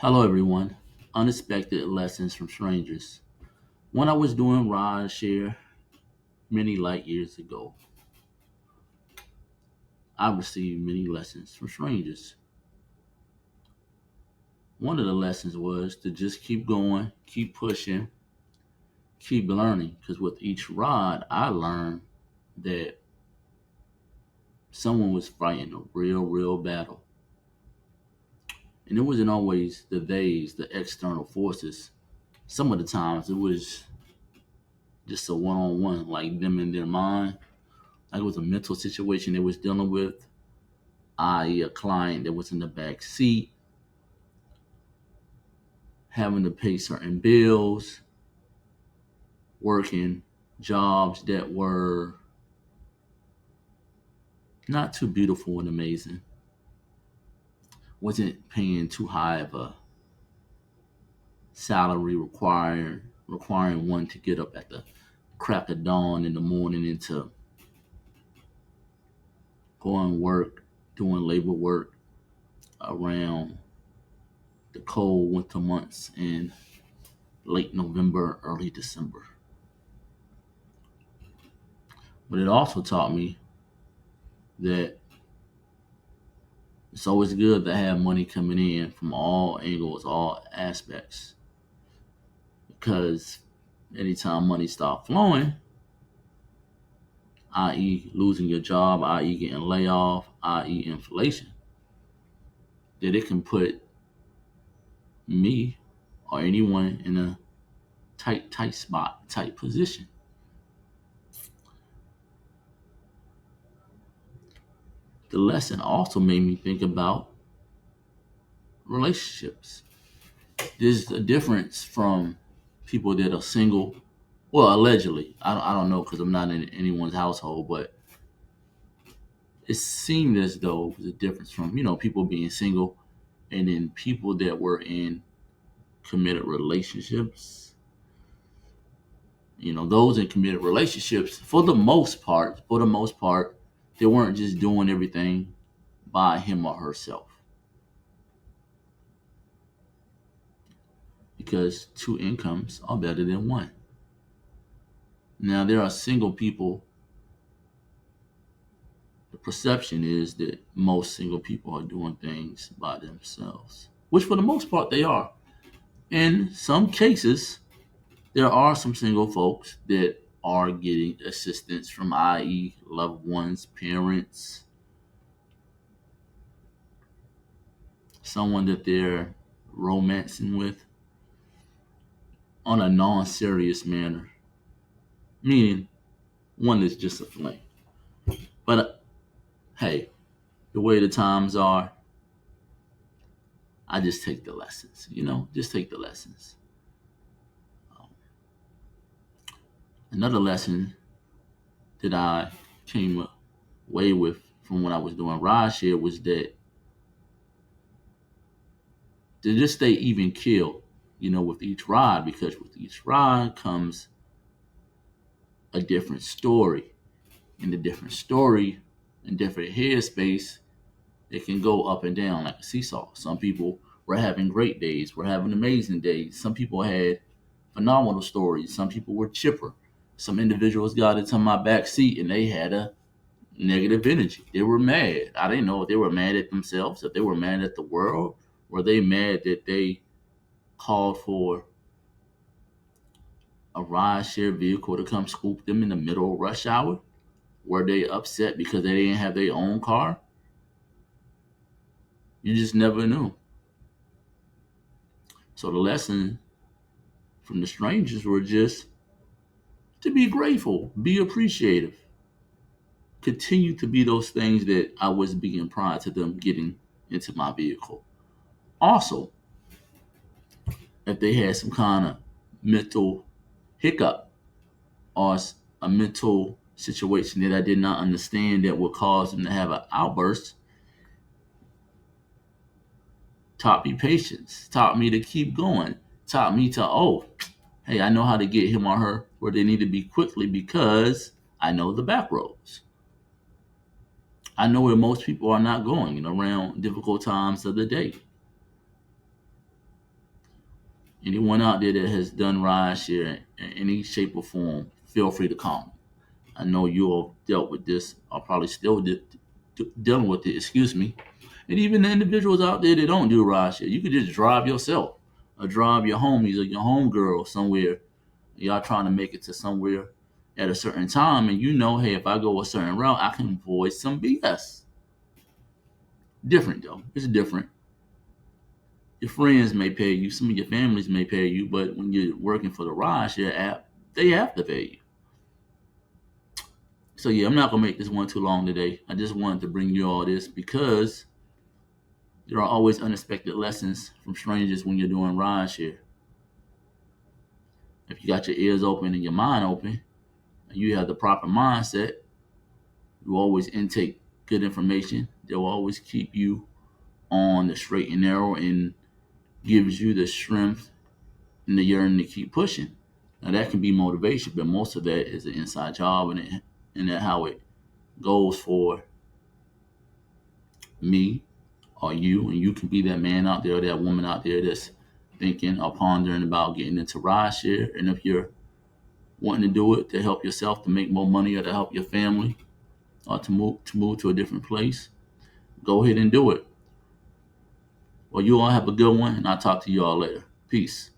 Hello, everyone. Unexpected lessons from strangers. When I was doing Rideshare many light years ago, I received many lessons from strangers. One of the lessons was to just keep going, keep pushing, keep learning. Because with each ride, I learned that someone was fighting a real battle. And it wasn't always the external forces. Some of the times it was just a one on one, like them in their mind. Like it was a mental situation they was dealing with, i.e., a client that was in the back seat, having to pay certain bills, working jobs that were not too beautiful and amazing, wasn't paying too high of a salary requiring one to get up at the crack of dawn in the morning and to go and work, doing labor work around the cold winter months in late November, early December. But it also taught me that it's always good to have money coming in from all angles, all aspects. Because anytime money starts flowing, i.e., losing your job, i.e., getting laid off, i.e., inflation, that it can put me or anyone in a tight spot, tight position. The lesson also made me think about relationships. There's a difference from people that are single. Well, allegedly, I don't know because I'm not in anyone's household, but it seemed as though it was a difference from people being single and then people that were in committed relationships. Those in committed relationships, for the most part, they weren't just doing everything by him or herself because two incomes are better than one. Now there are single people. The perception is that most single people are doing things by themselves, which for the most part they are. In some cases, there are some single folks that are getting assistance from, i.e., loved ones, parents, someone that they're romancing with on a non serious manner, meaning one that's just a fling. But hey, the way the times are, I just take the lessons, just take the lessons. Another lesson that I came away with from when I was doing rideshare was that to just stay even keel, with each ride, because with each ride comes a different story. And the different story and different headspace, it can go up and down like a seesaw. Some people were having great days, were having amazing days. Some people had phenomenal stories. Some people were chipper. Some individuals got into my back seat and they had a negative energy. They were mad. I didn't know if they were mad at themselves, if they were mad at the world. Were they mad that they called for a ride share vehicle to come scoop them in the middle of rush hour? Were they upset because they didn't have their own car? You just never knew. So the lesson from the strangers were just to be grateful, be appreciative, continue to be those things that I was being prior to them getting into my vehicle. Also, if they had some kind of mental hiccup or a mental situation that I did not understand that would cause them to have an outburst, taught me patience, taught me to keep going, taught me to, oh, hey, I know how to get him or her where they need to be quickly because I know the back roads. I know where most people are not going around difficult times of the day. Anyone out there that has done rideshare in any shape or form, feel free to call me. I know you all dealt with this, or probably still dealing with it, excuse me. And even the individuals out there that don't do rideshare, you could just drive yourself or drive your homies or your homegirl somewhere. Y'all trying to make it to somewhere at a certain time, and you know, hey, if I go a certain route, I can avoid some BS. Different though, it's different. Your friends may pay you, some of your families may pay you, but when you're working for the rideshare app, they have to pay you. So yeah, I'm not gonna make this one too long today. I just wanted to bring you all this because there are always unexpected lessons from strangers when you're doing rideshare. If you got your ears open and your mind open, and you have the proper mindset, you always intake good information. They'll always keep you on the straight and narrow and gives you the strength and the yearning to keep pushing. Now that can be motivation, but most of that is an inside job, and that how it goes for me or you, and you can be that man out there, that woman out there that's thinking or pondering about getting into rideshare. And if you're wanting to do it to help yourself to make more money or to help your family or to move to a different place, go ahead and do it. Well, you all have a good one, and I'll talk to you all later. Peace.